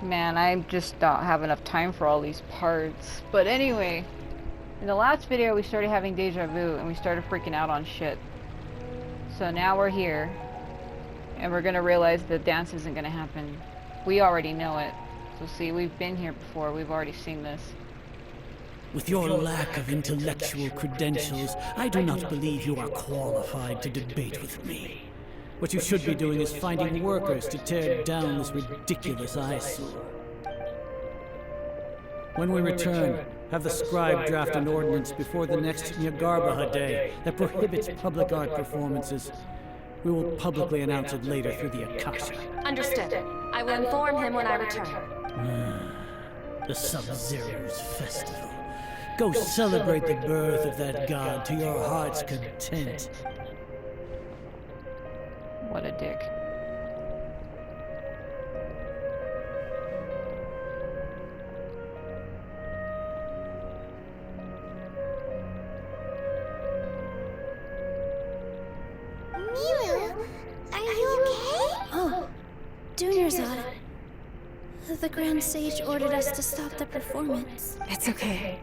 Man, I just don't have enough time for all these parts. But anyway, in the last video we started having deja vu and we started freaking out on shit. So now we're here. And we're gonna realize the dance isn't gonna happen. We already know it. So see, we've been here before. We've already seen this. With your lack of intellectual credentials, I do not believe you are qualified to debate with me. What you should be doing is finding workers to tear down this ridiculous eyesore. When we return, have the scribe draft an ordinance before the next Nyagarbha day that prohibits public art performances. We will publicly announce it later through the Akasha. Understood. I will inform him when I return. The Sabzeruz festival. Go celebrate the birth of that god to your heart's content. What a dick. Milu, are you okay? Oh, Dunyarzad. The Grand Sage ordered us to stop the performance. It's okay.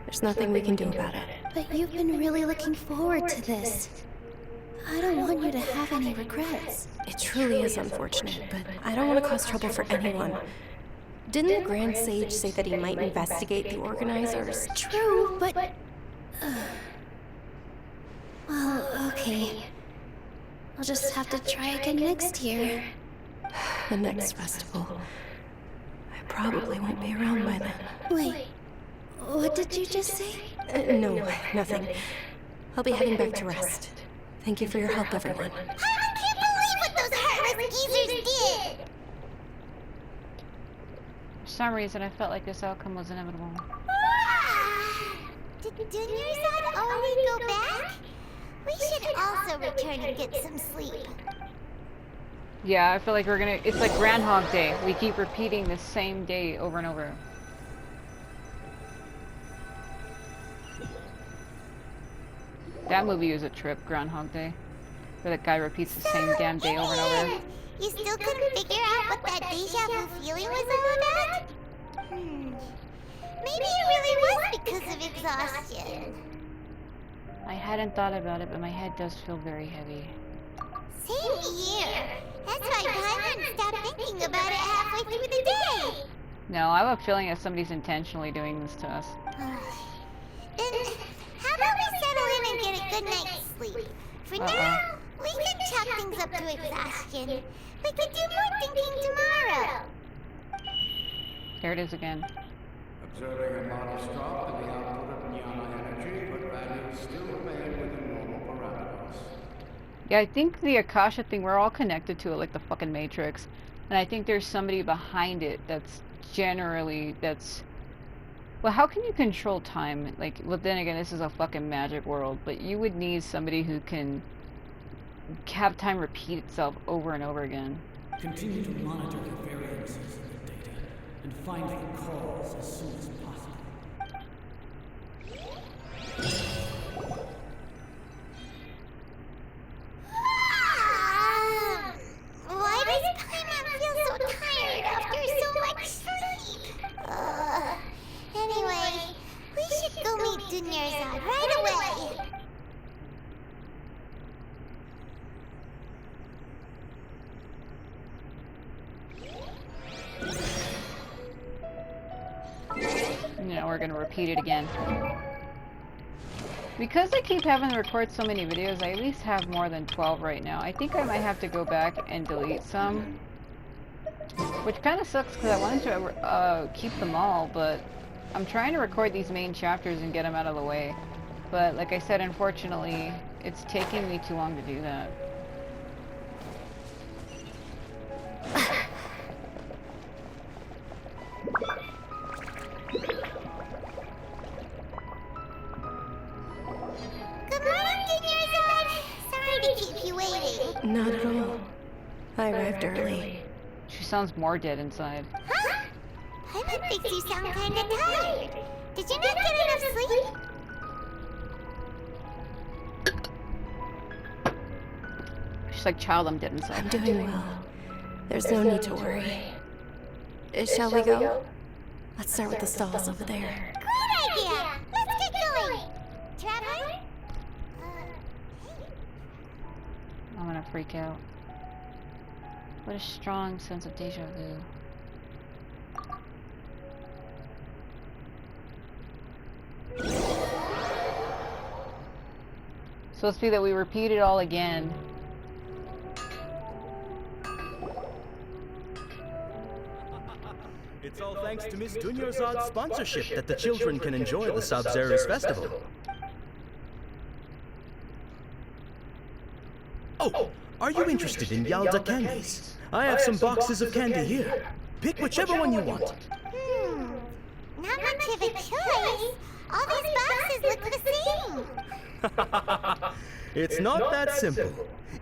There's nothing we can do about it. But you've been really looking forward to this. I don't want you to have any regrets. It truly is unfortunate, but I don't want to cause trouble for anyone. Didn't the Grand Sage say that he might investigate the organizers? True, but... well, okay. I'll just have to try again next year. The next festival. I probably won't be around by then. Wait, what did you just say? No, nothing. I'll be heading back to rest. Thank you for your help, everyone. I can't believe what those heartless geezers did! For some reason I felt like this outcome was inevitable. Did Dunyarzad already go back? We should also return and get some sleep. Yeah, I feel like we're gonna... It's like Groundhog Day. We keep repeating the same day over and over. That movie was a trip, Groundhog Day. Where that guy repeats the same damn day over and over. You still couldn't figure out what that deja vu feeling was all about? Maybe it really was because of exhaustion. I hadn't thought about it, but my head does feel very heavy. Same here. That's why Paimon stopped thinking about it halfway through the day. No, I have a feeling that somebody's intentionally doing this to us. Then, how about we settle in and get a good night's sleep? For now, we can chalk things up to exhaustion. We can do more thinking tomorrow. There it is again. Observing a modest drop in the output of jnana energy, but values still remain within normal parameters. Yeah, I think the Akasha thing, we're all connected to it like the fucking Matrix. And I think there's somebody behind it that's generally, well, how can you control time? Like, well, then again, this is a fucking magic world, but you would need somebody who can have time repeat itself over and over again. Continue to monitor the variances of the data and find the cause as soon as possible. Why does Paimon feel so tired after so much sleep? Anyway, we should go meet Dunyarzad right away. You know, we're gonna repeat it again. Because I keep having to record so many videos, I at least have more than 12 right now. I think I might have to go back and delete some. Which kind of sucks because I wanted to keep them all, but I'm trying to record these main chapters and get them out of the way. But like I said, unfortunately, it's taking me too long to do that. Good morning, Dunyarzad. Sorry to keep you waiting. Not at all. I arrived early. She sounds more dead inside. Huh? Paimon thinks you sound kinda tired. Did you not get enough sleep? She's like, child, I'm dead inside. I'm doing well. There's no need to worry. Shall we go? Let's start with the stalls over there. Great idea! Let's get going! Traveler? I'm gonna freak out. What a strong sense of deja vu. Supposed to be that we repeat it all again. It's all thanks to Miss Dunyarzad's sponsorship that the children can enjoy the Sabzeruz festival. Oh, are you interested in Yalda candies? I have some boxes of candy here. Pick whichever one you want. Not much of a choice. All these boxes look the same. It's not that simple.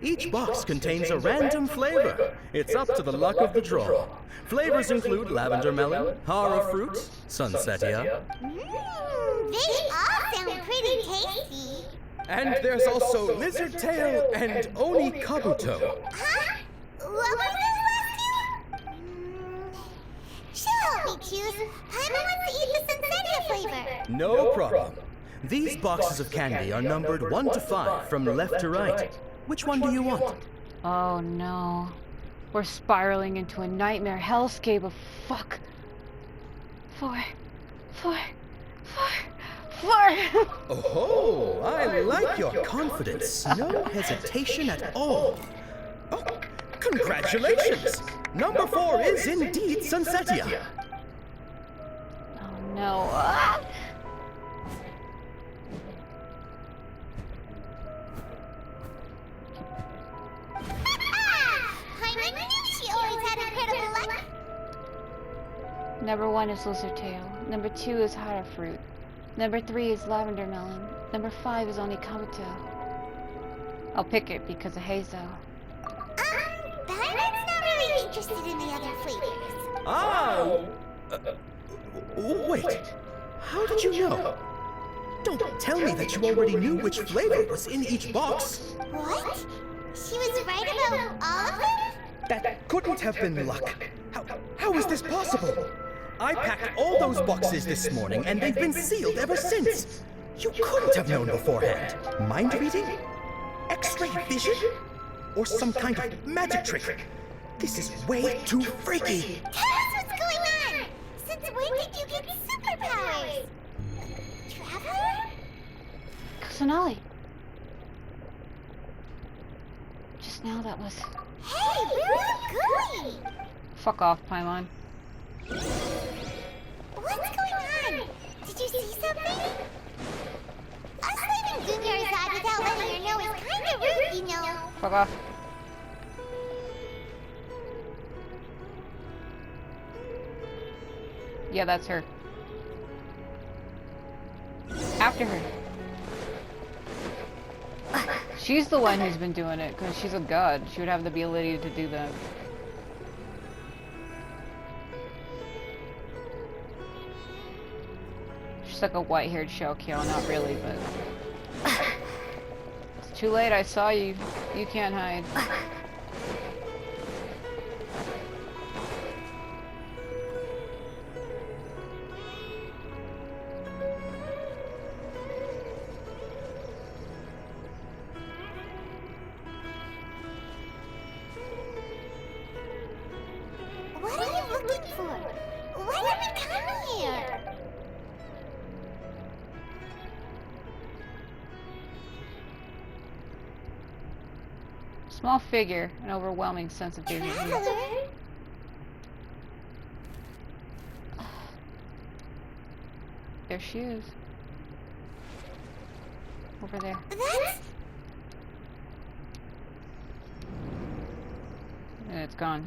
Each box contains a random flavor. It's up to the luck of the draw. Flavors include lavender melon, hara fruit, sunsetia. They all sound pretty tasty. And there's also lizard tail and oni kabuto. Huh? What were those last two? She'll help me choose. Paimon wants to eat the sunsetia flavor. No problem. These boxes of candy are numbered 1 to 5 from left to right. Which one do you want? Oh no. We're spiraling into a nightmare hellscape of fuck. 4. Oh, I like your confidence. No hesitation at all. Oh, congratulations! Number 4 is indeed Sunsetia. Oh no. Ah! Paimon knew she always had incredible luck. Number 1 is lizard tail. Number 2 is hara fruit. Number 3 is lavender melon. Number 5 is onikabuto. I'll pick it because of Hazo. Paimon's not really interested in the other flavors. Oh! Wait. How did you know? Don't tell me that you already knew which flavor was in each box. What? She was right about all of them? That couldn't have been luck. How is this possible? I packed all those boxes this morning, and they've been sealed ever since. You couldn't have known beforehand. Mind reading? X-ray vision? Or some kind of magic trick? This is way too freaky. Tell us what's going on! Since when did you get superpowers? Traveler? Kusanali. Just now that was... Hey, where are you going? Fuck off, Paimon. What's going on? Did you see something? Us leaving Dunyarzad without letting her know is kinda rude, you know. Fuck off. Yeah, that's her. After her. She's the one who's been doing it, because she's a god. She would have the ability to do that. She's like a white-haired Shokyo, not really, but... It's too late, I saw you. You can't hide. What are you looking for? Why did we come here? Small figure, an overwhelming sense of deja vu. Traveler? There she is. Over there. That's... And it's gone.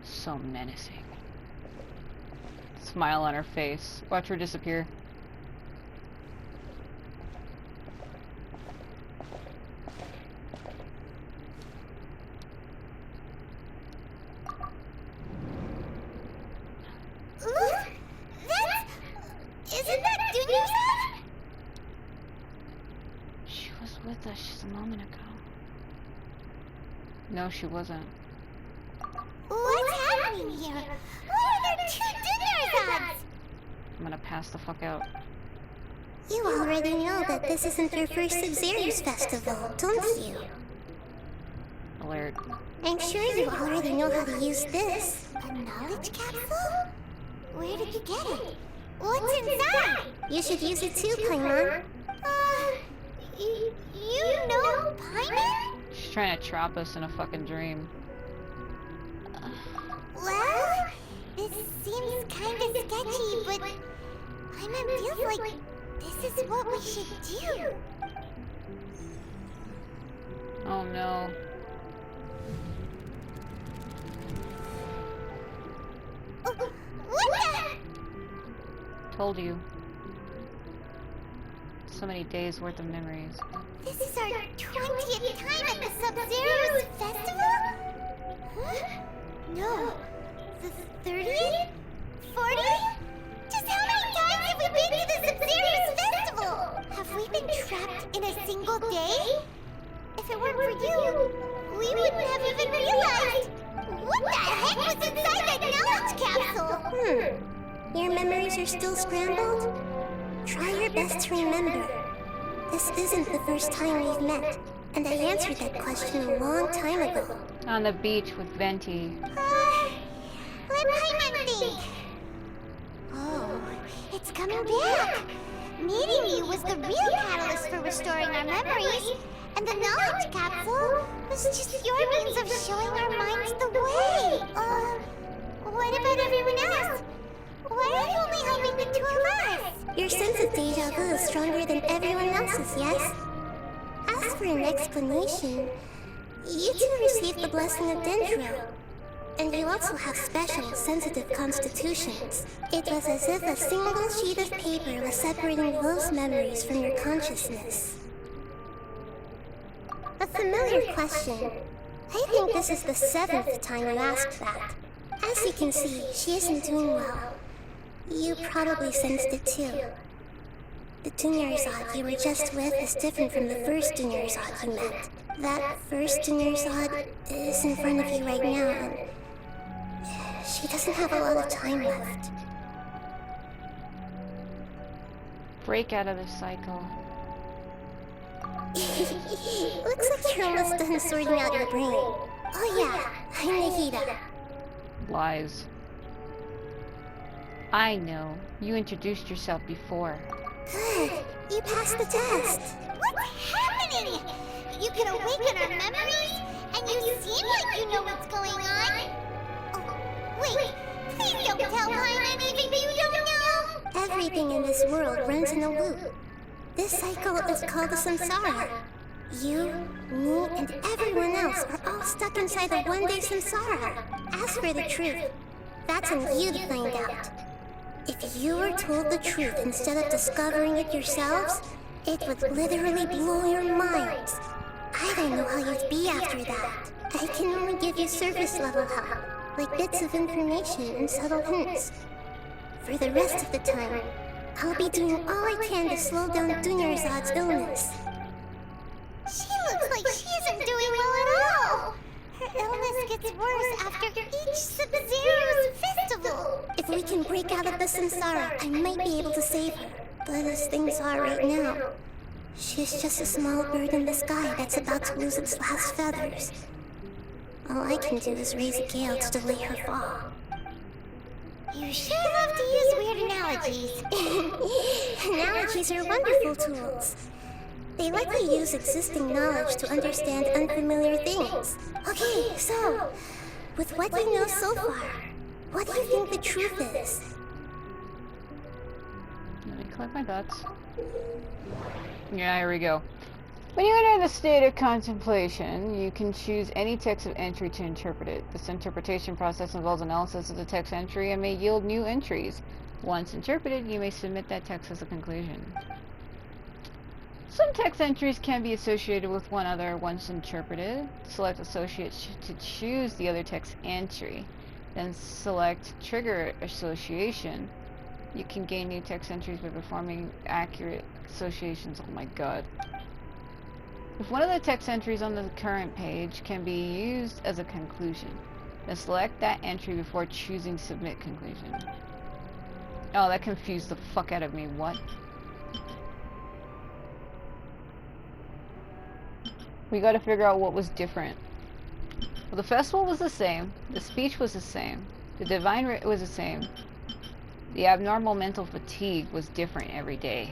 So menacing. Smile on her face. Watch her disappear. No, she wasn't. What's happening here? Why are there 2 Dunyarzad's? I'm gonna pass the fuck out. You already know that this isn't your first Sabzeruz festival, don't you? Alert. I'm sure you already know how to use this. A knowledge capsule? Where did you get it? What's inside? You should use it too, Paimon. You know Paimon? She's trying to trap us in a fucking dream. Well, this seems kinda sketchy, but Paimon feels like this is what we should do. Oh no. What the? Told you. So many days worth of memories. This is our 20th time at the Sabzeruz festival? Huh? No. The 30th? 40th? Just how many times have we been to the Sabzeruz festival? Have we been trapped in a single day? If it weren't for you, we wouldn't have even realized. What the heck was inside that knowledge capsule? Your memories are still scrambled? Try your best to remember. This isn't the first time we've met, and I answered that question a long time ago. On the beach with Venti. Let Paimon think. Oh, it's coming back. Meeting you was the real catalyst for restoring our memories, and the knowledge capsule was just your means of showing our minds the way. What about everyone else? Why are you only helping the 2 of us? Your sense of deja vu is stronger than everyone else's, yes? As for an explanation, you two received the blessing of Dendro. And you also have special, sensitive constitutions. It was as if a single sheet of paper was separating those memories from your consciousness. A familiar question. I think this is the 7th time you asked that. As you can see, she isn't doing well. You probably sensed it too. The Dunyarzad you were just with is different from the first Dunyarzad you met. That first Dunyarzad is in front of you right now, and she doesn't have a lot of time left. Break out of the cycle. Looks like you're almost done sorting out your brain. Oh yeah, I'm Nahida. Lies. I know. You introduced yourself before. Good. You passed the test. What's happening? You can awaken our memories, and you seem like you know what's going on. Oh, wait, please don't tell Paimon anything you don't know. Everything in this world runs in a loop. This cycle is called the Samsara. You, me, and everyone else are all stuck inside the one-day Samsara. As for the truth, that's on you to find out. If you were told the truth instead of discovering it yourselves, it would literally blow your minds. I don't know how you'd be after that. I can only give you surface-level help, like bits of information and subtle hints. For the rest of the time, I'll be doing all I can to slow down Dunyarzad's illness. She looks like she isn't doing well at all. Her illness gets worse after each Sabzeruz festival. If we can break out of the Samsara, I might be able to save her. But as things are right now, she's just a small bird in the sky that's about to lose its last feathers. All I can do is raise a gale to delay her fall. You sure love to use weird analogies. Analogies are wonderful tools. They let you use existing knowledge to understand unfamiliar things. Okay, so, with what you know so far, what do you think the truth is? Let me collect my thoughts. Yeah, here we go. When you enter the state of contemplation, you can choose any text of entry to interpret it. This interpretation process involves analysis of the text entry and may yield new entries. Once interpreted, you may submit that text as a conclusion. Some text entries can be associated with one other once interpreted. Select Associate to choose the other text entry. Then select Trigger Association. You can gain new text entries by performing accurate associations. Oh my god. If one of the text entries on the current page can be used as a conclusion, then select that entry before choosing submit conclusion. Oh, that confused the fuck out of me. What? We gotta figure out what was different. Well, the festival was the same. The speech was the same. The divine was the same. The abnormal mental fatigue was different every day.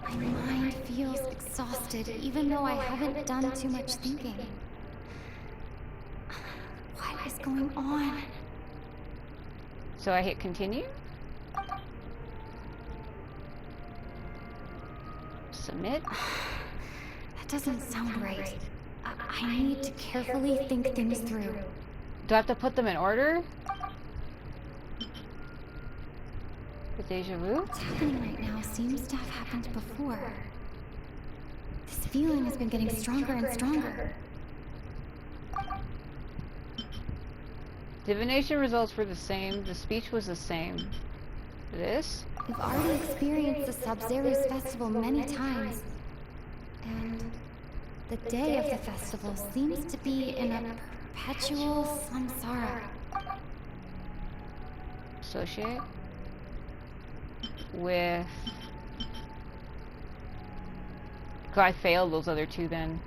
My mind feels exhausted, even though I haven't done too much thinking. What is going on? So I hit continue. Submit. That doesn't sound right. I need to carefully think things through. Do I have to put them in order? The deja vu? What's happening right now seems to have happened before. This feeling has been getting stronger and stronger. Divination results were the same. The speech was the same. This? We've already experienced the Sabzeruz festival many times. And the day of the festival seems to be in a perpetual samsara. Associate with... God, I failed those other two then.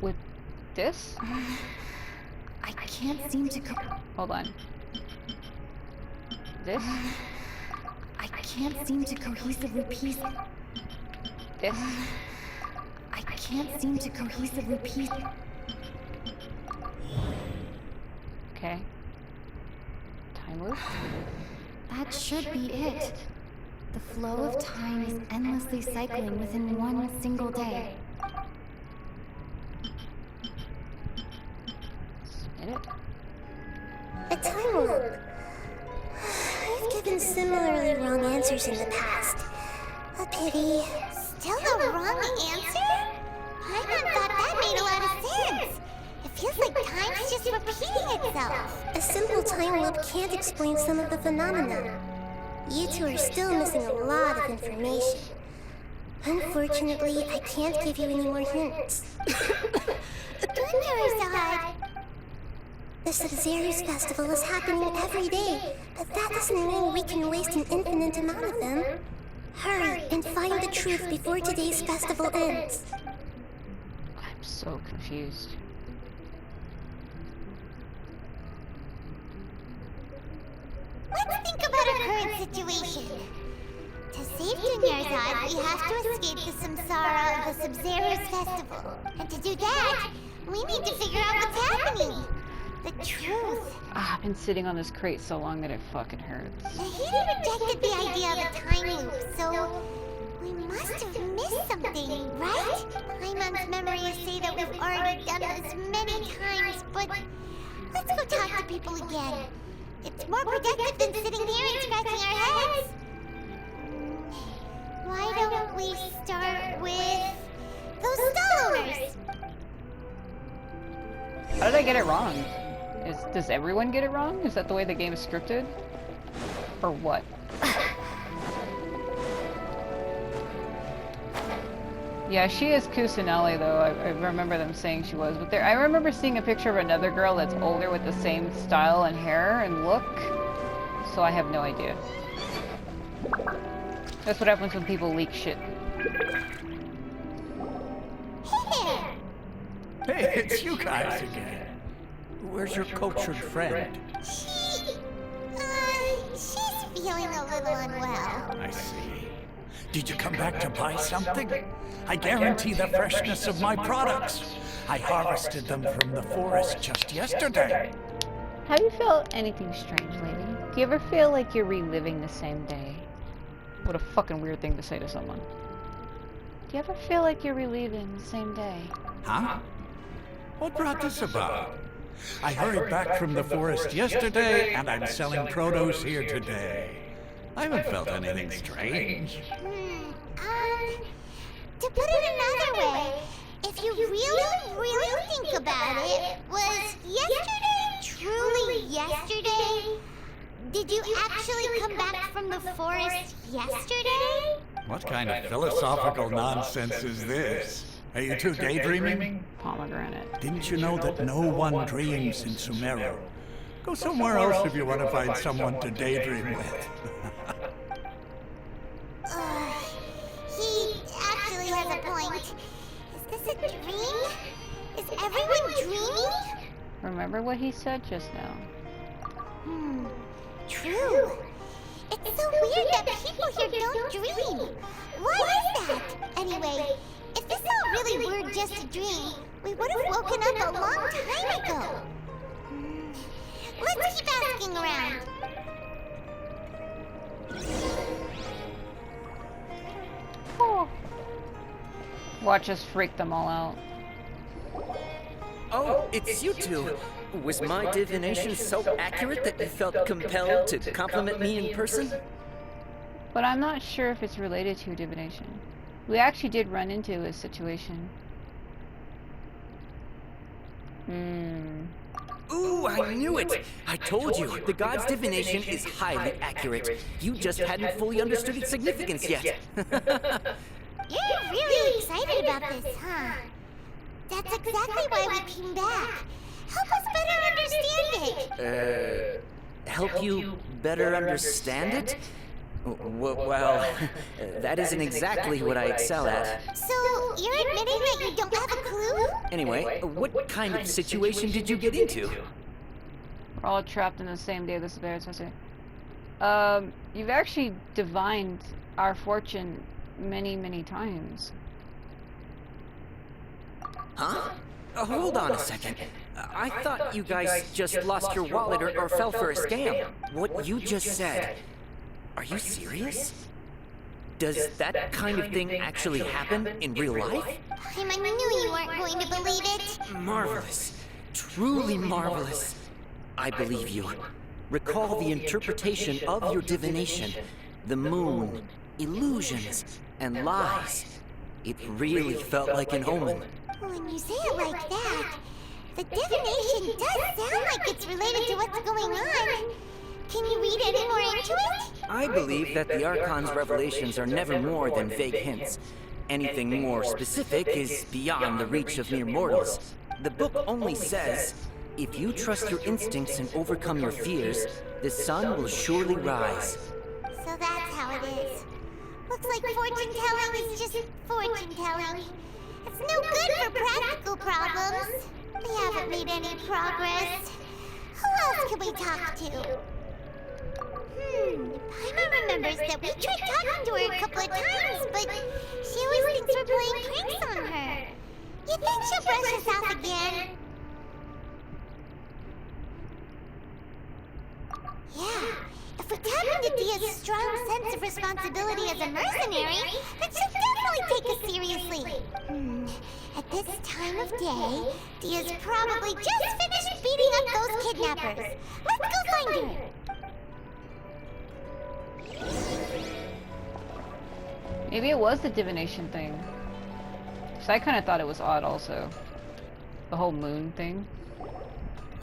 With this? I can't seem to Hold on. This? I can't seem to cohesively piece. This? I can't seem to cohesively piece. Okay. Time loop? That should be it. The flow of time is endlessly cycling within one single day. Submit it? A time loop. I've given similarly wrong answers in the past. A pity. Still the wrong answer? Paimon thought that made a lot of sense. It feels like time's just repeating itself. A simple time loop can't explain some of the phenomena. You two are still missing a lot of information. Unfortunately, I can't give you any more hints. Thunderzad. The Sabzeruz festival is happening every day, but that doesn't mean we can waste an infinite amount of them. Hurry and find the truth before today's festival ends. I'm so confused. Let's think about our current situation. To save Thunderzad, we have to escape the Samsara of the Sabzeruz festival. And to do that, we need to figure out what's happening. The truth. Ah, I've been sitting on this crate so long that it fucking hurts. Nahidi rejected the idea of a time loop, so we must have missed something, right? Paimon's memories say that we've already done this many times, but let's go talk to people again. It's more productive than sitting here and scratching our heads. Why don't we start with those stall owners? How did I get it wrong? Does everyone get it wrong? Is that the way the game is scripted? Or what? Yeah, she is Kusanelli though. I remember them saying she was. But I remember seeing a picture of another girl that's older with the same style and hair and look. So I have no idea. That's what happens when people leak shit. Hey, it's you guys again. Where's your cultured friend? She's feeling a little unwell. I see. Did you come back to buy something? I guarantee the freshness of my products. I harvested them from the forest just yesterday. Have you felt anything strange lately? Do you ever feel like you're reliving the same day? What a fucking weird thing to say to someone. Do you ever feel like you're reliving the same day? Huh? What brought this about? I hurried back from the forest yesterday, and I'm selling produce here today. I haven't felt anything strange. To put it another way, if you really think about it, was yesterday truly yesterday? Did you actually come back from the forest yesterday? What kind of philosophical nonsense is this? Are you two daydreaming? Pomegranate. Didn't you know that no one dreams in Sumeru? Go somewhere else if you want to find someone to daydream with. He actually has a point. Is this a dream? Is everyone dreaming? Remember what he said just now. True. It's so weird that people here don't dream. Why is that? Anyway, if this all really were just a dream, we would have woken up a long time ago. Let's keep asking around. Oh. Watch us freak them all out. Oh, it's you two. Was my divination so accurate that you felt compelled to compliment me in person? But I'm not sure if it's related to divination. We actually did run into a situation. Ooh, I knew it! I told you, the god's divination is highly accurate. You just hadn't fully understood its significance yet. You're really excited about this, huh? That's exactly why we came back. Help us better understand it. Help you better understand it? Well, that isn't exactly what I excel at. So, you're admitting that you don't have a clue? Anyway, what kind of situation did you get into? We're all trapped in the same day of the Sabzeruz You've actually divined our fortune many, many times. Huh? Hold on a second. I thought you guys just lost your wallet or fell for a scam. What you just said, are you serious? Does that kind of thing actually happen in real life? I knew you weren't going to believe it. Marvelous. Truly marvelous. I believe you. Recall the interpretation of your divination. The moon, illusions, and lies. It really felt like an omen. When you say it like that, the divination does sound like it's related to what's going on. Can you read any more into it? I believe that the Archon's revelations are never more than vague hints. Anything more specific is beyond the reach of mere mortals. The book only says, if you trust your instincts and overcome your fears, the sun will surely rise. So that's how it is. Looks like fortune-telling is just fortune-telling. It's no good for practical problems. We haven't made any progress. Who else can we talk to? Paimon remembers that we tried talking to her a couple of times, but she always thinks we're playing pranks on her. You think she'll brush us off again? Yeah, if we tap into Dia's strong sense of responsibility as a mercenary, then she'll definitely take us seriously. At this time of day, Dia's probably just finished beating up those kidnappers. Let's go find her. Maybe it was the divination thing. So I kind of thought it was odd also. The whole moon thing.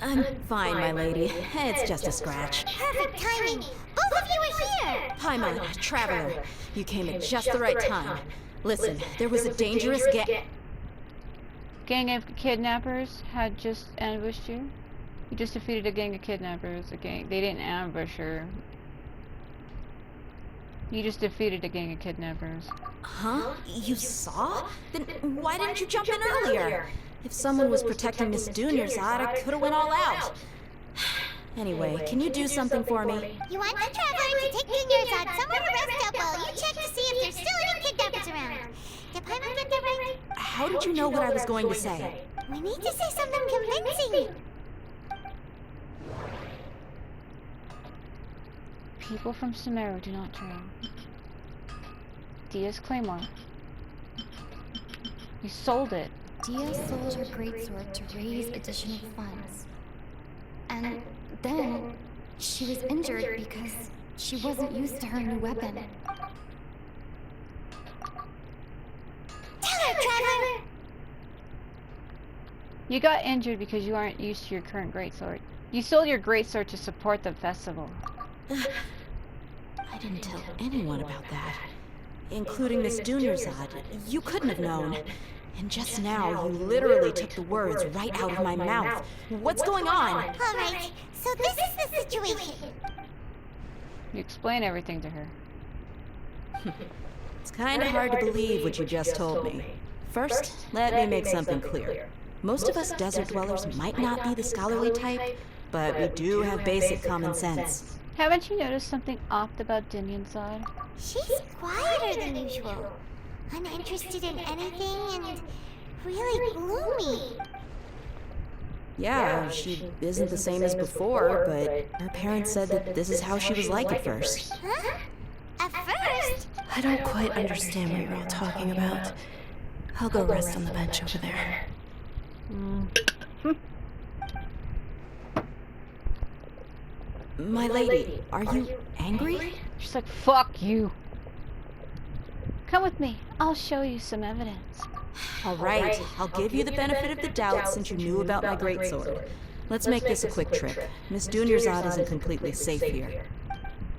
I'm fine, my lady. It's just a scratch. Perfect timing. Both of you are here. Paimon, Traveler, you came at just the right time. Listen, there was a dangerous gang of kidnappers had just ambushed you? You just defeated a gang of kidnappers. They didn't ambush her. You just defeated a gang of kidnappers. Huh? You saw? Then why didn't you jump in earlier? If someone was protecting Miss Dunyarzad, I could have went all out. Anyway, can you do something for me? You want the Traveler to take Dunyarzad somewhere to rest up while you check to see if there's still any kidnappers around. Did Paimon get that right? How did you know what I was going to say? We need to say something convincing. People from Sumeru do not train. Dia's claymore. You sold it. Dia sold her greatsword to raise additional funds. And then she was injured because she wasn't used to her new weapon. Tell her, Traveler! You got injured because you aren't used to your current greatsword. You sold your greatsword to support the festival. I didn't tell anyone about that. including Miss Dunyarzad. You couldn't have known. And just now, you literally took the words right out of my mouth. What's going on? Alright, so this is the situation. You explain everything to her. It's kind of hard to believe what you just told me. First, let me make something clear. Most of us desert dwellers might not be the scholarly type, but we do have basic common sense. Haven't you noticed something off about Dunyarzad? She's quieter than usual. Uninterested in anything and really gloomy. Yeah, she isn't the same as before, but her parents said that this is how she was like at first. Huh? At first? I don't quite understand what you're all talking about. I'll go rest on the bench over there. My lady, are you angry? She's like, fuck you. Come with me. I'll show you some evidence. All right, I'll give you the benefit of the doubt since you knew about my greatsword. Let's make this a quick trip. Miss Dunyarzad isn't completely safe here.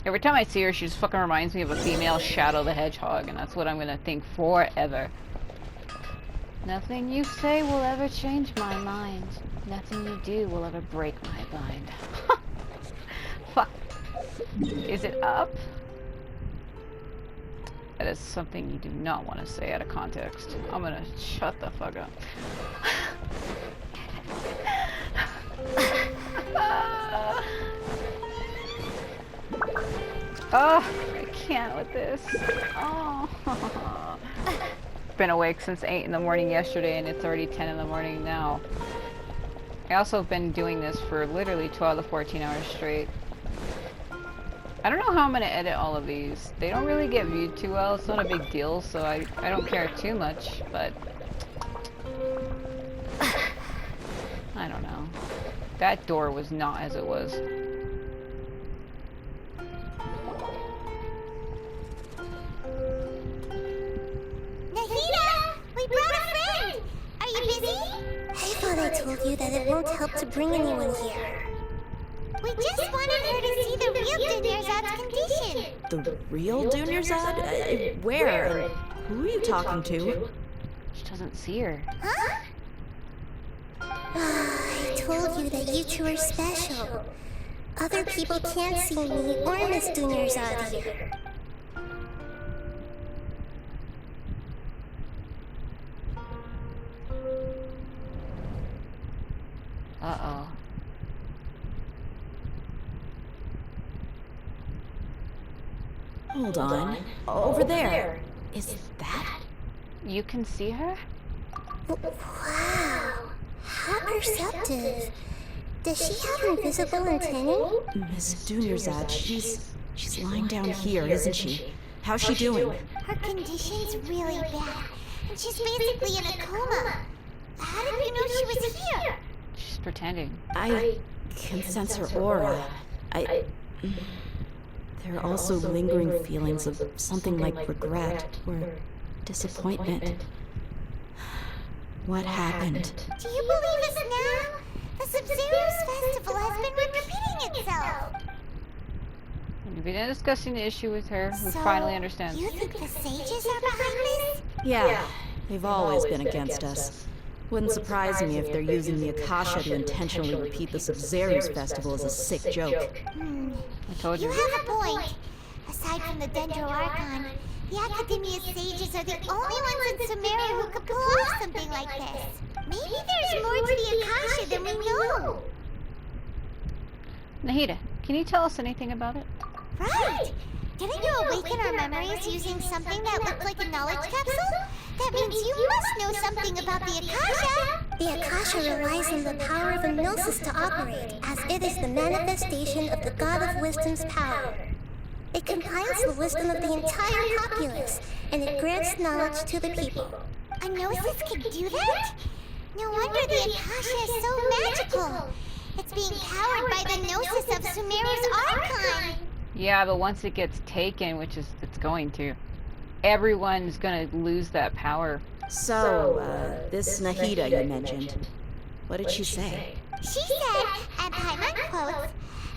Every time I see her, she just fucking reminds me of a female Shadow the Hedgehog, and that's what I'm gonna think forever. Nothing you say will ever change my mind. Nothing you do will ever break my mind. Fuck. Is it up? That is something you do not want to say out of context. I'm gonna shut the fuck up. Oh, I can't with this. Oh. Been awake since 8 in the morning yesterday and it's already 10 in the morning now. I also have been doing this for literally 12 to 14 hours straight. I don't know how I'm going to edit all of these. They don't really get viewed too well. It's not a big deal, so I don't care too much, but I don't know. That door was not as it was. Nahida! We brought a friend! Are you busy? I thought I told you that it won't help to bring anyone here. We just wanted her to see the real Dunyarzad's condition. The real Dunyarzad? Where? Who are you talking to? She doesn't see her. Huh? I told you that you two are special. Other people can't see me or Miss Dunyarzad here. Uh-oh. Hold on. Over there. Is that? You can see her? Wow. How perceptive. Does she have invisible antennae? Miss Dunyarzad, she's lying down here, isn't she? How's she doing? Her condition's really bad, and she's basically in a coma. How did you know she was here? She's pretending. I can sense her aura. There are also lingering feelings of something like regret or disappointment. What happened? Do you believe us now? The Sabzeruz festival has been repeating itself. We've been discussing the issue with her, who So, finally understands. You think the sages are behind this? Yeah, they've always been against us. Wouldn't surprise me if they're using the Akasha to intentionally repeat the Sabzeruz festival as a sick joke. I told you. You have a point. Aside from the Dendro Archon, the Academia's sages are the only ones in Sumeru who could pull off something like this. Maybe there's more to the Akasha than we know. Nahida, can you tell us anything about it? Right. Didn't you awaken our memories using something that looked like a knowledge capsule? That means you must know something about the Akasha. The Akasha relies on the power of a gnosis to operate, as it is the manifestation of the God of Wisdom's power. It compiles the wisdom of the entire populace, and it grants knowledge to the people. A gnosis can do that? No wonder the Akasha is so magical. It's being powered by the gnosis of Sumeru's Archon. Yeah, but once it gets taken, which is it's going to, everyone's gonna lose that power. So, this Nahida you mentioned, what did she say? She said, and Paimon quotes,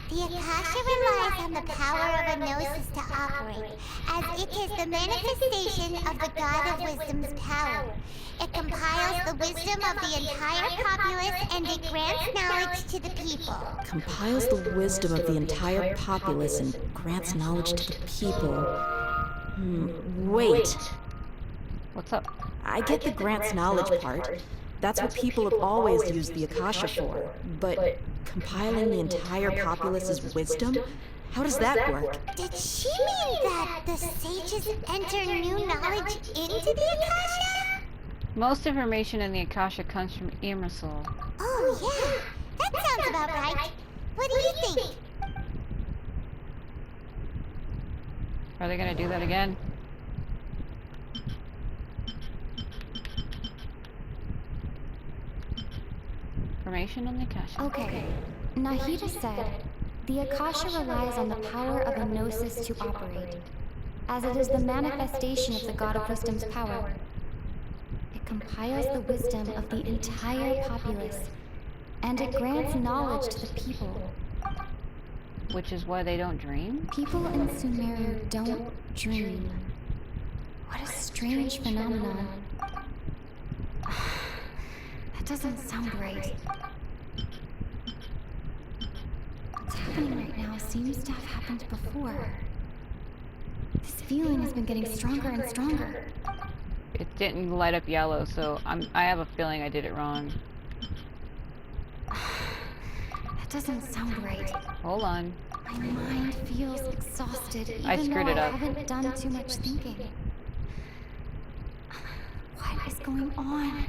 The Akasha relies on the power of a gnosis to operate, as it is the manifestation of the God of Wisdom's power. It compiles the wisdom of the entire populace and it grants knowledge to the people. Compiles the wisdom of the entire populace and grants knowledge to the people. Wait. What's up? I get the grants knowledge part. That's what people have always used the Akasha for. But compiling the entire populace's wisdom? How does that work? Did she mean that the sages enter new knowledge into the Akasha? Most information in the Akasha comes from Emerson. Oh yeah, that sounds about right. What do you think? Are they gonna do that again? Information on the Akasha. Okay. Nahida said, the Akasha relies on the power of a gnosis to operate, as it is the manifestation of the God of Wisdom's power. It compiles the wisdom of the entire populace, and it grants knowledge to the people. Which is why they don't dream? People in Sumeru don't dream. What a strange phenomenon. That doesn't sound right. What's happening right now seems to have happened before. This feeling has been getting stronger and stronger. It didn't light up yellow, so I have a feeling I did it wrong. That doesn't sound right. Hold on. My mind feels exhausted, even I screwed though it I up. haven't done too much thinking. What is going on?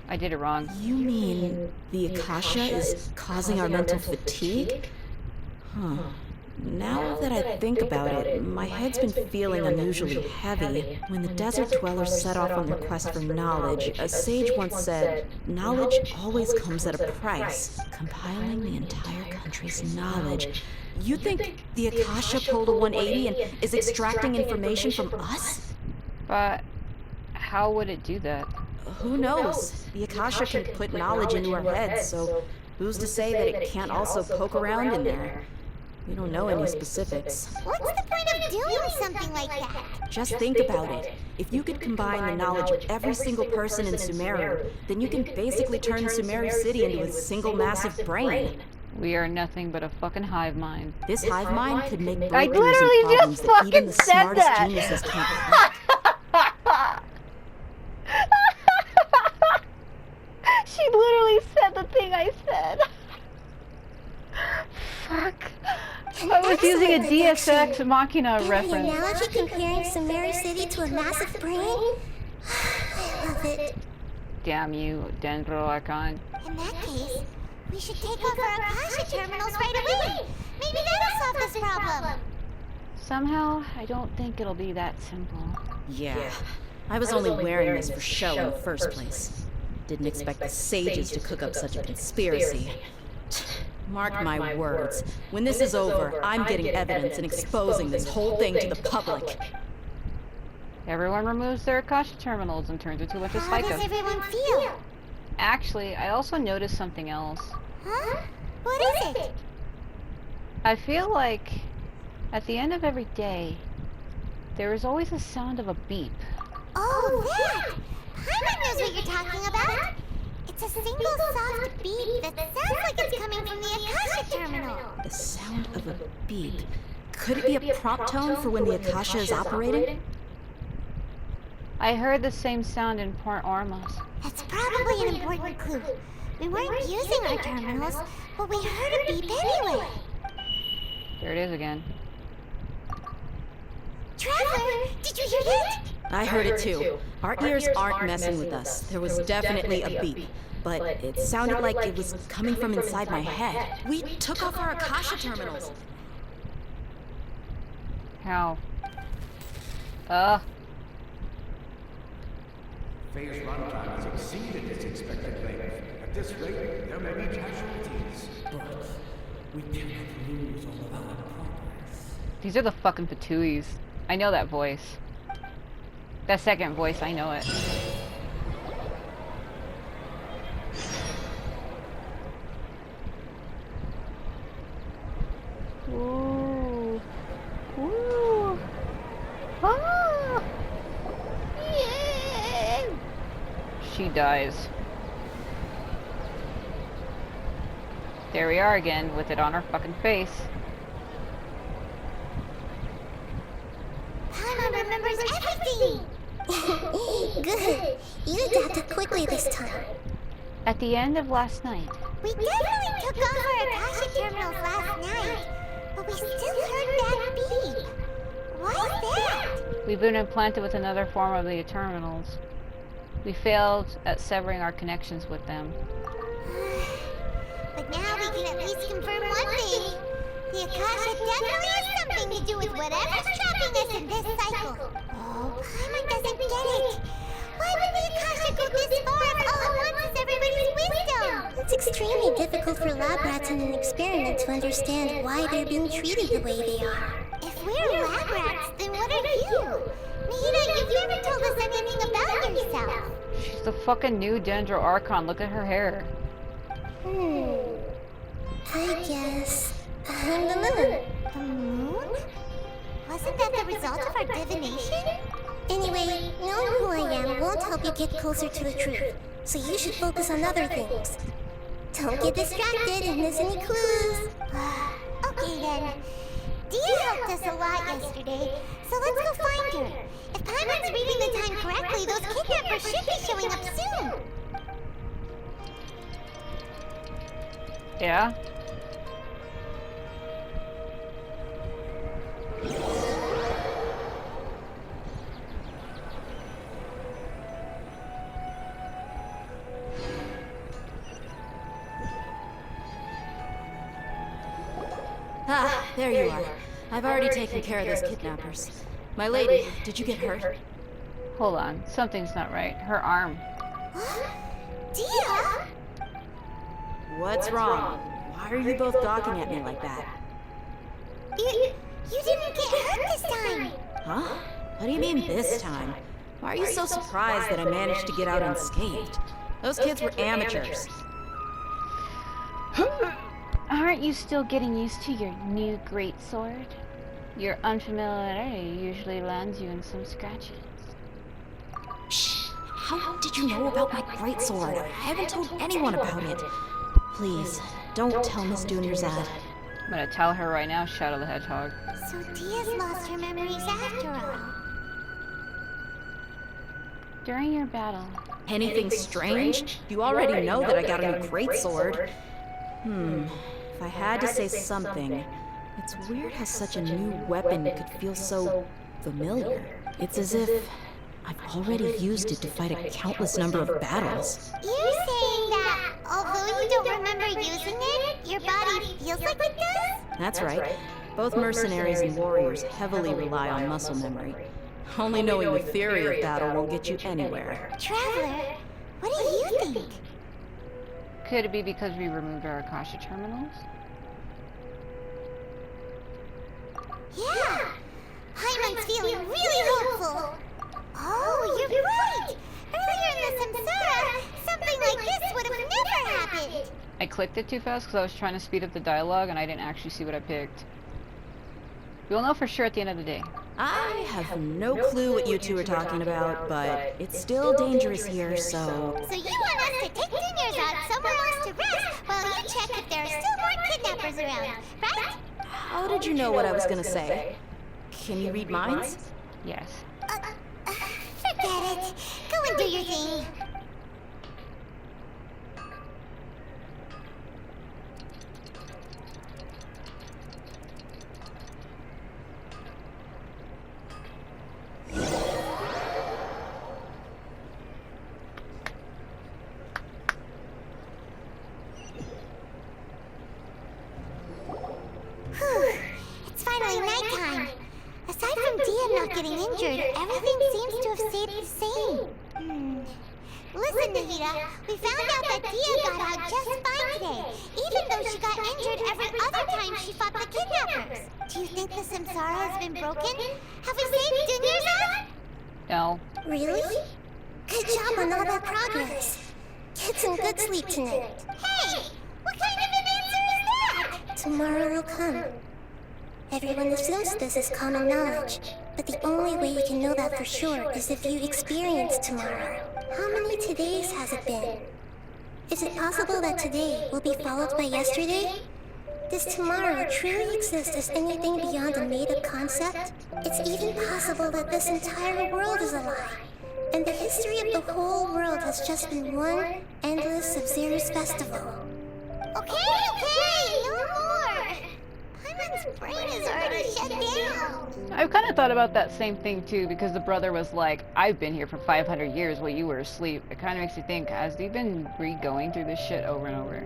I did it wrong. You mean the Akasha is causing our mental fatigue? Huh. Now that I think about it, my head's been feeling unusually heavy. When the desert dwellers set off on their quest for knowledge, a sage once said, knowledge always comes at a price. Compiling the entire country's knowledge. You think the Akasha pulled a 180 and is extracting information from us? But how would it do that? Who knows? The Akasha can put knowledge into our heads, so who's to say that it can't also poke around in there? We don't know any specifics. What's the point of doing something like that? Just think about it. If you could combine the knowledge of every single person in Sumeru, then you can basically turn Sumeru City into a single massive brain. We are nothing but a fucking hive mind. This hive mind could make I breakthroughs literally in problems just that even the fucking said smartest that. geniuses can't crack. She literally said the thing I said. Fuck. I was using a Deus Ex Machina And reference. the analogy comparing Sumeru City to a massive brain? I love it. Damn you, Dendro Archon. In that case, we should take over Akasha terminals right away. Maybe that'll solve this problem. Somehow, I don't think it'll be that simple. Yeah. I was only wearing this for show in the first place. Didn't expect the sages to cook up such a conspiracy. Mark my words. When this is over, I'm getting evidence and exposing this whole thing to the public. Everyone removes their Akasha terminals and turns into a bunch of How does psychos. everyone feel? Actually, I also noticed something else. Huh? What is it? I feel like at the end of every day, there is always a sound of a beep. Oh, that! Paimon knows what you're talking about. It's a single soft beep that sounds like it's coming from the Akasha terminal. The sound of a beep. Could it be a prompt tone for when the Akasha is operating? I heard the same sound in Port Ormos. That's probably an important clue. We weren't using our terminals, but we heard a beep anyway. There it is again. Traveler, did you hear that? I heard it too. Our ears aren't messing with us. There was definitely a beep, but it sounded like it was coming from inside my head. We took off our Akasha terminals. How? Phase runtime has exceeded its expected length. At this rate, there may be casualties. But we cannot lose all of our progress. These are the fucking Patuis. I know that voice. That second voice, I know it. she dies. There we are again, with it on her fucking face. Paimon remembers everything! Good. You adapted quickly this time. At the end of last night. We definitely took off our Akasha terminals last night, but we still heard that beep. Why is that? We've been implanted with another form of the terminals. We failed at severing our connections with them. But now we can at least confirm one thing. The Akasha definitely has something to do with whatever's trapping us in this cycle. Oh, Paimon doesn't get it. Why would the Akasha go this far if all it wants is everybody's wisdom? It's extremely difficult for lab rats in an experiment to understand why they're being treated the way they are. If we're lab rats, then what are you? Nahida, you've never told us anything about yourself. She's the fucking new Dendro Archon. Look at her hair. I guess I'm the moon. The moon? Wasn't that the result of our divination? Anyway, knowing who I am won't help you get closer to the truth, so you should focus on other things. Don't get distracted and miss any clues. Okay then. Dia helped us a lot yesterday, so let's go find her. If Paimon's reading the time correctly, those kidnappers should be showing up soon. Yeah? Ah, there you are. I've already taken care of those kidnappers. My lady, did you get hurt? Hold on. Something's not right. Her arm. Dia? What's wrong? Why are you both gawking at me like that? You didn't get hurt this time. Huh? What do you mean this time? Why are you so surprised that I managed to get out unscathed? Those kids were amateurs. Aren't you still getting used to your new great sword? Your unfamiliarity usually lands you in some scratches. Shh! How did you know about my greatsword? I haven't told anyone about it. Please, don't tell Miss Dunyarzad. I'm gonna tell her right now, Shadow the Hedgehog. So Dia's lost her memories after all. During your battle. Anything strange? You already know that I got a new greatsword. If I had to say something, it's weird how such a new weapon could feel so familiar. It's as if I've already used it to fight a countless number of battles. You're saying that although you don't remember using it, your body feels like it does? That's right. Both mercenaries and warriors heavily rely on muscle memory. Only knowing the theory of battle won't get you anywhere. Traveler, what do you think? Could it be because we removed our Akasha terminals? Yeah! Paimon's feeling really hopeful. Oh, you're right! Earlier in the Samsara, something like this would have never happened! I clicked it too fast because I was trying to speed up the dialogue and I didn't actually see what I picked. We'll know for sure at the end of the day. I have no clue what you two are talking about, but it's still dangerous here, so... So you want us to take Dunyarzad somewhere else to rest while you check if there are still more kidnappers around, right? How did you know what I was gonna say? Can you read minds? Yes. Forget it. Go and do your thing. Whew. It's finally nighttime. Aside from Dia not getting injured, everything seems to have stayed the same. Listen, Nahida, we found out that Dia got out just fine today, even though she got injured every other time she fought the kidnappers. Do you think the Samsara has been broken? Have we saved Dunyarzad? No. Really? Good job on all that progress. Get some good sleep tonight. Hey, what kind of an answer is that? Tomorrow will come. Everyone assumes this is common knowledge. But the only way you can know that for sure is if you experience tomorrow. How many todays has it been? Is it possible that today will be followed by yesterday? Does tomorrow truly exist as anything beyond a made-up concept? It's even possible that this entire world is a lie, and the history of the whole world has just been one endless Sabzeruz festival. Okay, no more! Paimon's brain is already shut down. I've kind of thought about that same thing too, because the brother was like, I've been here for 500 years while you were asleep. It kind of makes you think, has he been re-going through this shit over and over?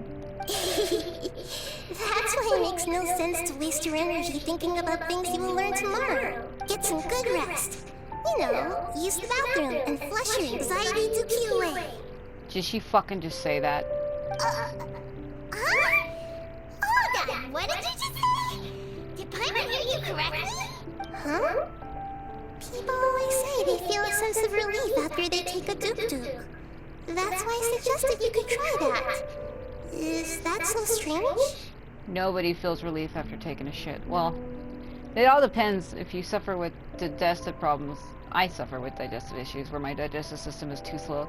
That's why it makes no sense to waste your energy thinking about things you will learn tomorrow. Get some good rest. You know, use the bathroom and flush your anxiety dookie away. Did she fucking just say that? Huh? Hold on, what did you just say? Did Paimon hear you correctly? Huh? People always say they feel a sense of relief after they take a duk-duk. That's why I suggested you could try that. Is that so strange? Nobody feels relief after taking a shit. Well, it all depends if you suffer with digestive problems. I suffer with digestive issues where my digestive system is too slow.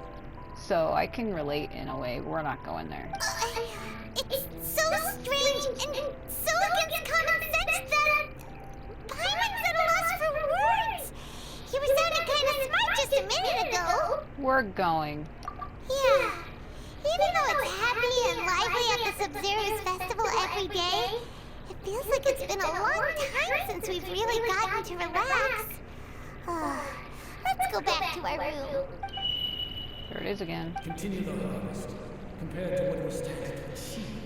So I can relate in a way. We're not going there. It's so strange and so against common sense that Paimon's at a loss for words. He was sounding kind of smart just a minute ago. We're going. Yeah. Even though it's happy and lively at the Sabzeruz festival every day, it feels like it's been a long time since we've really gotten to relax. Let's go back to our room. There it is again. Continue the harvest. Compared to what we stand to achieve,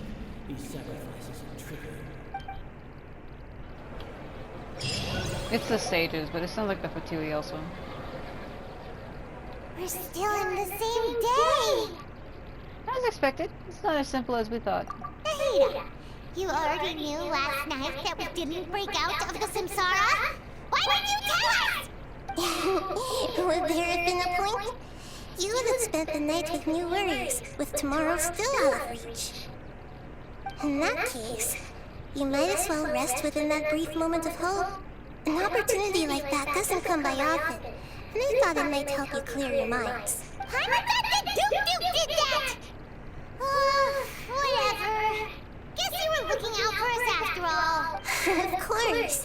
these sacrifices are trivial. It's the sages, but it sounds like the Fatui also. We're still in the same day. As expected. It's not as simple as we thought. Nahida, you already knew last night that we didn't break out of the Samsara? Why didn't you tell us? Would there have been a point? You would have spent the night with new worries, with tomorrow still out of reach. In that case, you might as well rest within that brief moment of hope. An opportunity like that doesn't come by often, and I thought it might help you clear your minds. Paimon thought that Duke did that! Whatever. Guess you were looking out for us after all. Of course.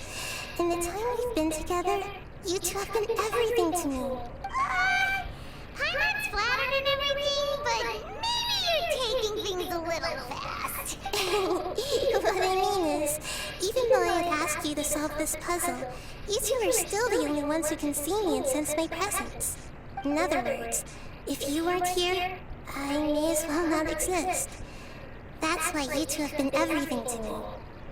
In the time we've been together, you two have been everything to me. Paimon's flattered and everything, but maybe you're taking things a little fast. What I mean is, even though I had asked you to solve this puzzle, you two are still the only ones who can see me and sense my presence. In other words, if you weren't here, I may as well not exist. That's why you two have been everything to me.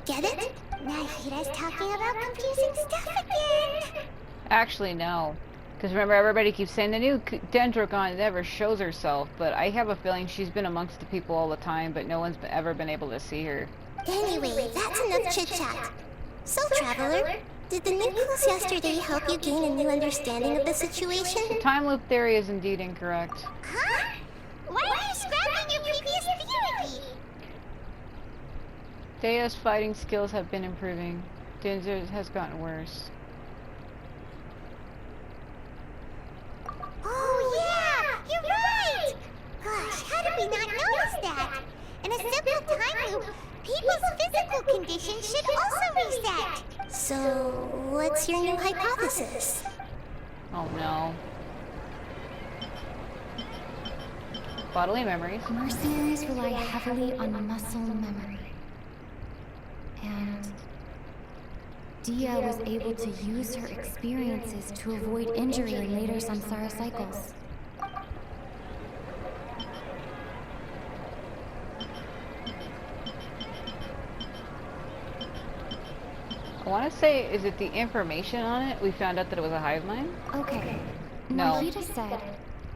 Get it? Nahida's talking about confusing stuff again. Actually, no. Because remember, everybody keeps saying the new Dendrocon never shows herself, but I have a feeling she's been amongst the people all the time, but no one's ever been able to see her. Anyway, that's enough chit-chat. So, Traveler, did the new clues yesterday help you gain a new understanding of the situation? The time loop theory is indeed incorrect. Huh? Why are you scrapping your previous theory? Dea's fighting skills have been improving. Dinger's has gotten worse. Oh yeah, you're right! Gosh, how did we not notice that? In a simple time loop, people's physical conditions should also reset. So, what's your new hypothesis? Oh no. Bodily memories. Mercenaries rely heavily on muscle memory. And Dia was able to use her experiences to avoid injury in later Samsara cycles. I want to say, is it the information on it? We found out that it was a hive mind? Okay. No. Nahida said,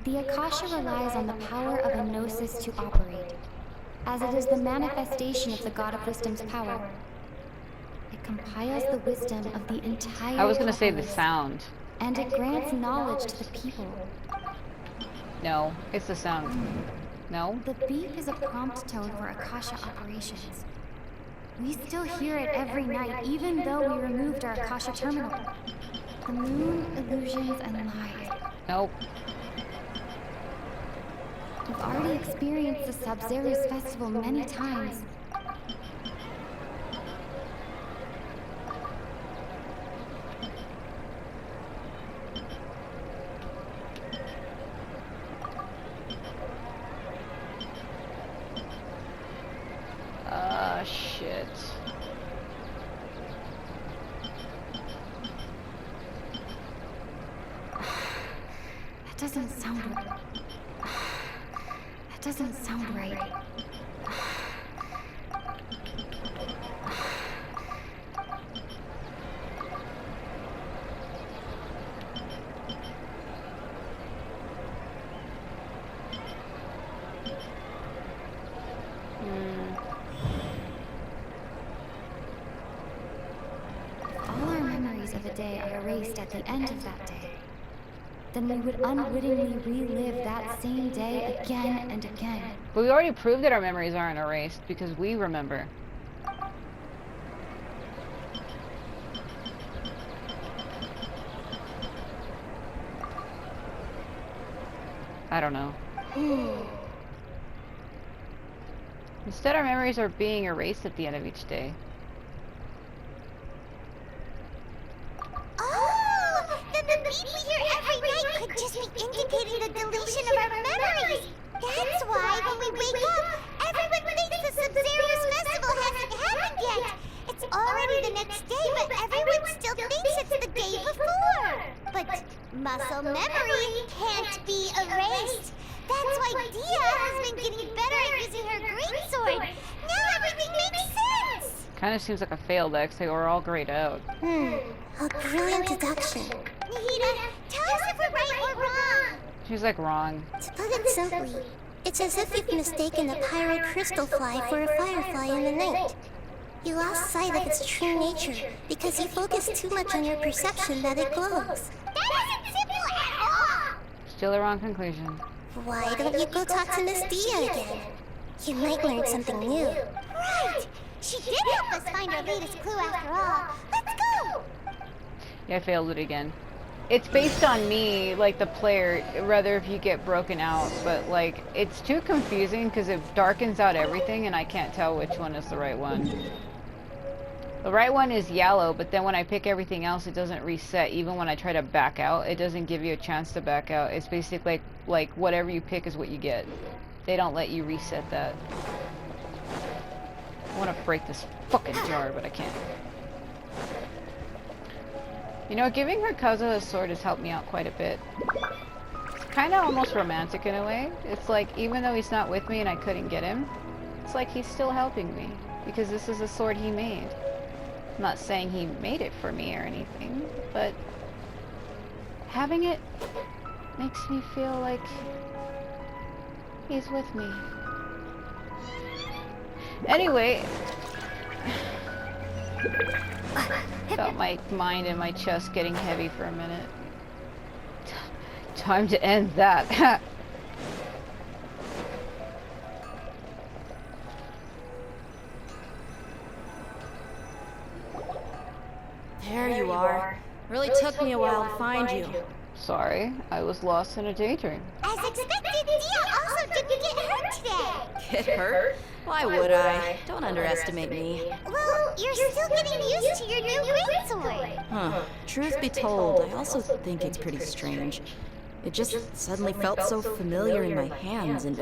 the Akasha relies on the power of a gnosis to operate, as it is the manifestation of the God of Wisdom's power. It compiles the wisdom of the entire I was going to say the populace, sound. and it grants knowledge to the people. No, it's the sound. No? The beep is a prompt tone for Akasha operations. We still hear it every night, even though we removed our Akasha terminal. The moon, illusions, and lies. Nope. We've already experienced the Sabzeruz festival many times. Shit. That doesn't sound right. That doesn't sound right. All our memories of a day are erased at the end of that day. Then we would unwittingly relive that same day again and again. But we already proved that our memories aren't erased because we remember. I don't know. Instead, our memories are being erased at the end of each day. Oh! Then the beat we hear every night could just be indicating the deletion of our memories! That's why, when we wake up, everyone thinks the Sabzeruz festival hasn't happened yet! It's already the next day, but everyone still thinks it's the day before! But muscle memory can't be erased! That's why Dia has been getting better at using her greatsword! Now everything makes sense! Kind of seems like a failed X. They were all grayed out. A brilliant deduction. Nahida, tell us if we're right or wrong! She's like wrong. To put it simply, it's as if you've mistaken a pyro crystal fly for a firefly in the night. You lost sight of its true nature because you focused too much on your perception that it glows. That isn't simple at all! Still the wrong conclusion. Why don't you go talk to Miss Dia again? You might learn something new. Right! She did help us find our latest clue after all. Let's go! Yeah, I failed it again. It's based on me, like the player, rather if you get broken out, but like, it's too confusing because it darkens out everything and I can't tell which one is the right one. The right one is yellow, but then when I pick everything else, it doesn't reset. Even when I try to back out, it doesn't give you a chance to back out. It's basically like whatever you pick is what you get. They don't let you reset that. I want to break this fucking jar, but I can't. You know, giving her Kaza a sword has helped me out quite a bit. It's kind of almost romantic in a way. It's like, even though he's not with me and I couldn't get him, it's like he's still helping me. Because this is a sword he made. I'm not saying he made it for me or anything, but having it makes me feel like he's with me. Anyway, felt my mind and my chest getting heavy for a minute. Time to end that. There you are. Really took me a while to find you. Sorry, I was lost in a daydream. As expected, Dia also didn't get hurt today. Get hurt? Why would I? Don't underestimate me. Well, you're still getting used to your new greatsword. Huh. Truth be told, I also think it's pretty strange. It just suddenly felt so familiar in my hands and...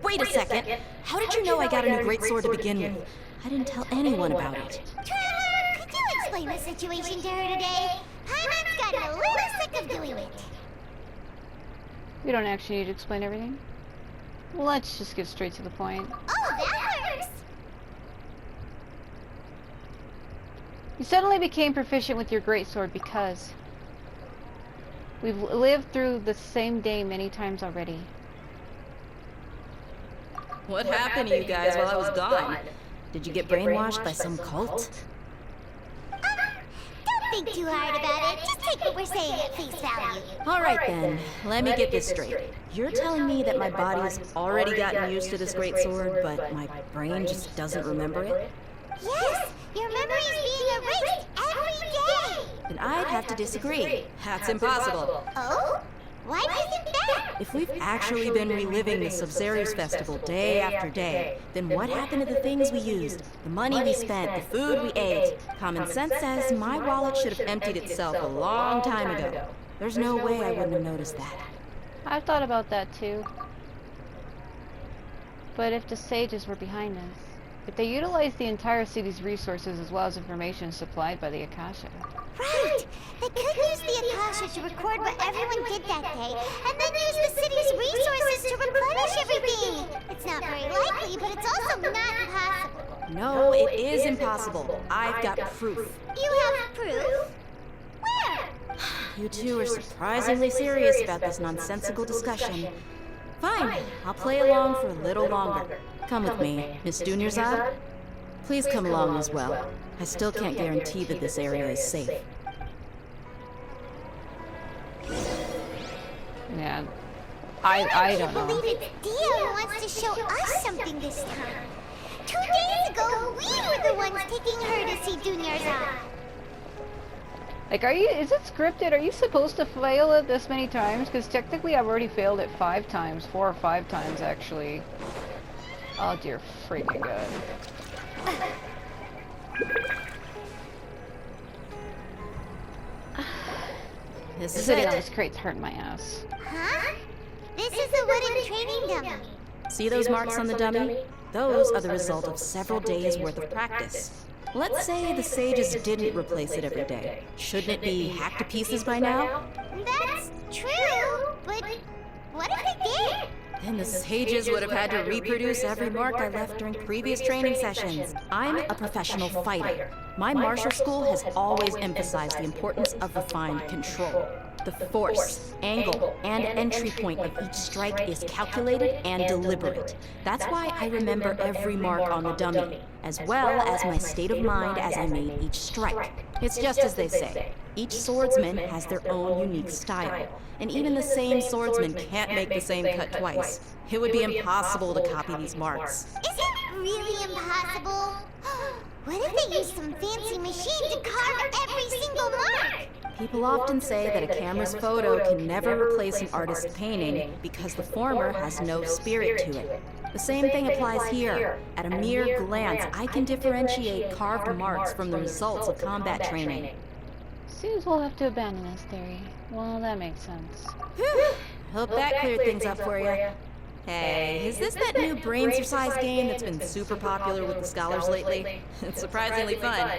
Wait a second! How did you know I got a new greatsword to begin with? I didn't tell anyone about it. Trevor, could you explain the situation to her today? Paimon's gotten a little sick of doing it. We don't actually need to explain everything. Let's just get straight to the point. Oh, that works! You suddenly became proficient with your greatsword because we've lived through the same day many times already. What happened to you guys while I was gone? Did you get brainwashed by some cult? Don't think too hard about it. Just take what we're saying at face value. Alright then, let me get this straight. You're telling me that my body's already gotten used to this greatsword, but my brain just doesn't remember it? Yes! Your memory is being erased every day! then I'd have to disagree. That's impossible. Oh? Why do you think that? If we've actually been reliving the Sabzeruz festival day after day, then what happened to the things we used? The money we spent, the food we ate? Common sense says my wallet should have emptied itself a long time ago. There's no way I wouldn't have noticed that. I've thought about that too. But if the sages were behind this, if they utilized the entire city's resources as well as information supplied by the Akasha. Right! They could use the Akasha to record what everyone did that day, and then use the city's resources to replenish everything! It's not very likely, but it's also not impossible. No, it is impossible. I've got proof. You have proof? Where? You two are surprisingly serious about this nonsensical discussion. Fine, I'll play along for a little longer. Come with me, Miss Dunyarzad. Please come along as well. I still can't guarantee that this area is safe. Yeah, I don't know. Believe it, Dia wants to show us something this time. 2 days ago, we were the ones taking her to see Dunyarzad. Like, is it scripted? Are you supposed to fail it this many times? Because technically I've already failed it 5 times, 4 or 5 times actually. Oh dear freaking god. This is Sitting on it. this crate's hurting my ass. Huh? This is the wooden training dummy. See those marks on the dummy? Those are the result of several days' worth of practice. Let's say the sages didn't replace it every day. Shouldn't it be hacked to pieces by now? That's true, but what if they did? Then the sages would have had to reproduce every mark I left during previous training sessions. I'm a professional fighter. My martial school has always emphasized the importance of refined control. The force, angle, and entry point of each strike is calculated and deliberate. That's why I remember every mark on the dummy, as well as my state of mind as I made each strike. It's just as they say. Each swordsman has their own unique style, and even the same swordsman can't make the same cut twice. It would be impossible to copy these marks. Is it really impossible? What if they use some fancy machine to carve every single mark? People often say that a camera's photo can never replace an artist's painting because the former has no spirit to it. The same thing applies here. At a mere glance, I can differentiate carved marks from the results of combat training. Seems we'll have to abandon this theory. Well, that makes sense. Hope that cleared things up for you. Hey, is this that new brain exercise game that's been super popular with the scholars lately? It's surprisingly fun.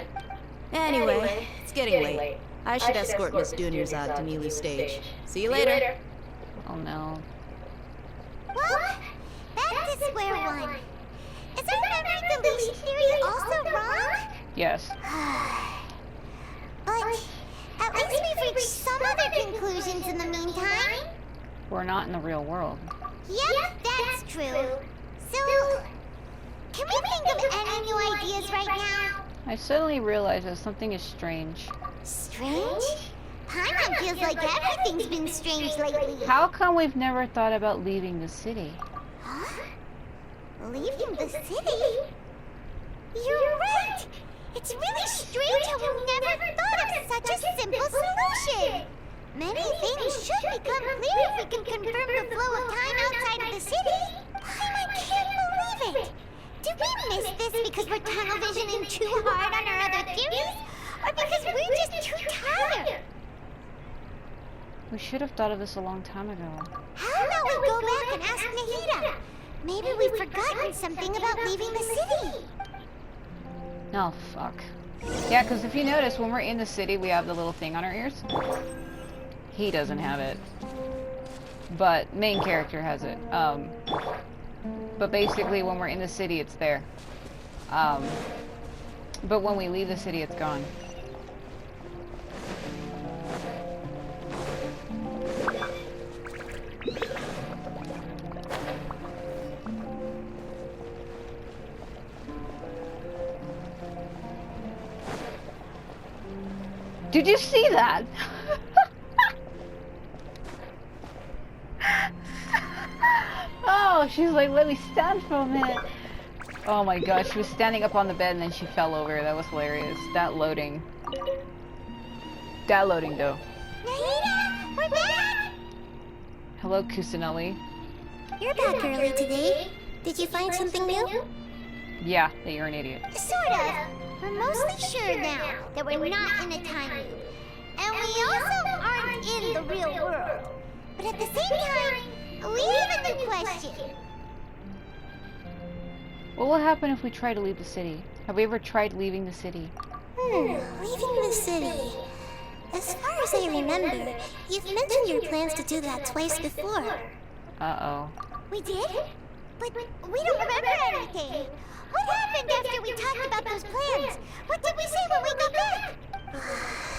Anyway, it's getting late. I should escort Miss Dunyarzad to Nilu's stage. See you later. Oh no. Well, back to square one. Is our memory deletion theory also wrong? Yes. But at least we've reached some other conclusions in the meantime. We're not in the real world. Yep, that's true. So, can we think of any new ideas right now? I suddenly realize that something is strange. Strange? Paimon feels like everything's been strange lately. How come we've never thought about leaving the city? Huh? Leaving the city? You're right! It's really strange how we never thought of such a simple solution! Many things should become clear if we can confirm the flow of time outside of the city. I can't believe it! Did we miss this because we're tunnel visioning too hard on our other theories? Or because we're just too tired? We should have thought of this a long time ago. How about we go back and ask Nahida? Maybe we've forgotten something about leaving the city. Oh, fuck. Yeah, because if you notice, when we're in the city, we have the little thing on our ears. He doesn't have it. But main character has it. But basically, when we're in the city, it's there. But when we leave the city, it's gone. Did you see that? Oh, she's like, let me stand for a minute. Oh my gosh, she was standing up on the bed and then she fell over. That was hilarious. That loading. Downloading though. Nahida, we're back! Hello, Kusanelli. You're back early today. Did you find something new? Yeah, that you're an idiot. Sort of. We're mostly sure now that we're not in a time loop. And we also aren't in the real world. But at the same time, we have a new question. What will happen if we try to leave the city? Have we ever tried leaving the city? Leaving the city. As far as I remember, you've mentioned your plans to do that twice before. Uh-oh. We did? But we don't remember anything. What happened after we talked about those plans? What did we say when we got back?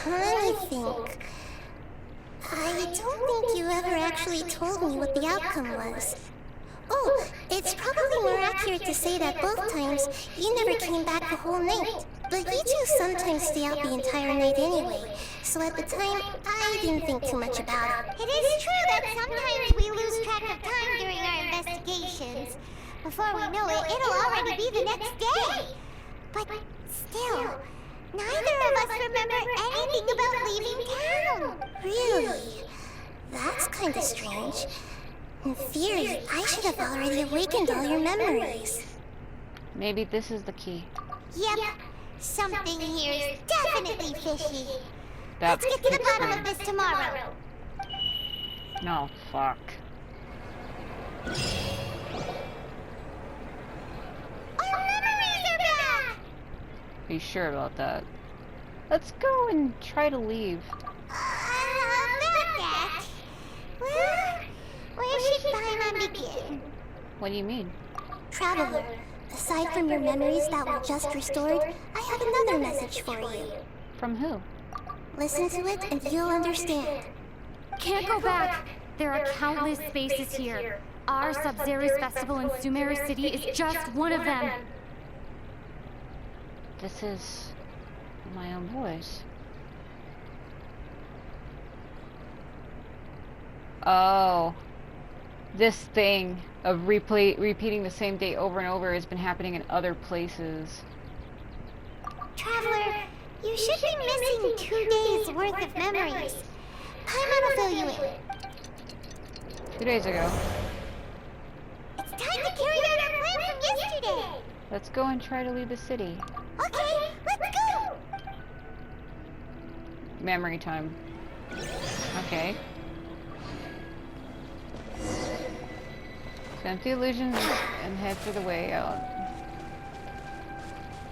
Let me think. I don't think you ever actually told me what the outcome was. Oh, it's probably more accurate to say that both times you never came back the whole night. But you two sometimes stay out the entire night anyway, so at the time, I didn't think too much about it. It is true that sometimes we lose track of time during our investigations. Before we know it, it'll already be the next day. But still, neither of us remember anything about leaving town. Really? That's kinda strange. In theory, I should have already awakened all your memories. Maybe this is the key. Yep. Something here is definitely fishy. That's Let's get to the bottom of this tomorrow. No, fuck. Our memories are back! Are you sure about that? Let's go and try to leave. About that. Well, where should Paimon begin? What do you mean? Traveler, aside from your memories that were just restored, I have another message for you. From who? Listen to it and you'll understand. Can't go back. There are countless spaces here. Our Sabzeruz festival in Sumeru City is just one of them. This is my own voice. Oh. This thing of repeating the same day over and over has been happening in other places. Traveler, you should be missing 2 days worth of memories. Paimon will fill you in. 2 days ago. It's time to carry out our plan from yesterday. Let's go and try to leave the city. Okay, let's go. Memory time. Okay. Empty illusions and head for the way out.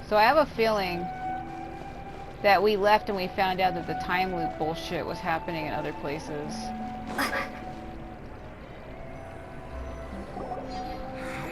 So I have a feeling that we left and we found out that the time loop bullshit was happening in other places.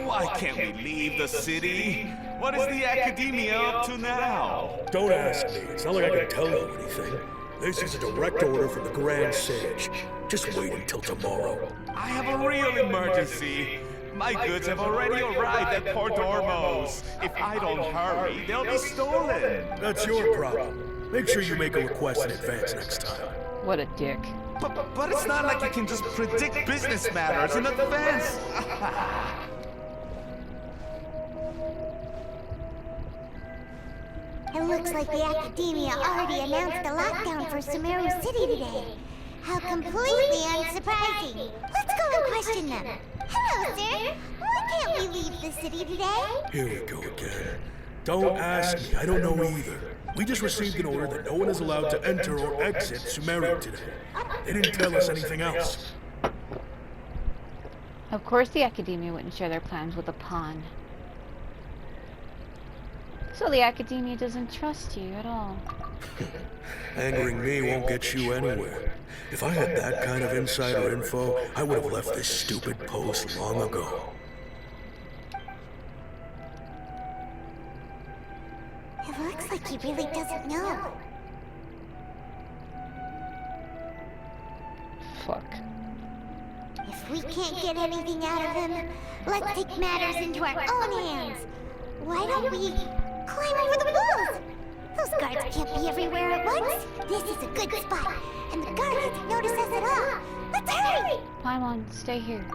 Why can't we leave the city? What is the Academia up to now? Don't ask me. It's not like I can tell you anything. This is a direct order from the Grand Sage. Just wait until tomorrow. I have a real emergency. My goods have already arrived at Port Ormos. If I don't hurry, they'll be stolen. That's your problem. Make sure you make a request in advance next time. What a dick. But it's not like you can just predict business matters in advance. It looks like the Academia already announced a lockdown for Sumeru City today. How completely unsurprising. Let's go and question them. Hello, sir. Why can't we leave the city today? Here we go again. Don't ask me. I don't know either. We just received an order that no one is allowed to enter or exit Sumeru today. They didn't tell us anything else. Of course the Academia wouldn't share their plans with a pawn. So the Academia doesn't trust you at all. Angering me won't get you anywhere. If I had that kind of insider info, I would have left this stupid post long ago. It looks like he really doesn't know. Fuck. If we can't get anything out of him, let's take matters into our own hands. Why don't we climb over the walls? Those guards can't be everywhere at once. This is a good spot, and the guard doesn't notice us at all. Let's hurry! Paimon, stay here.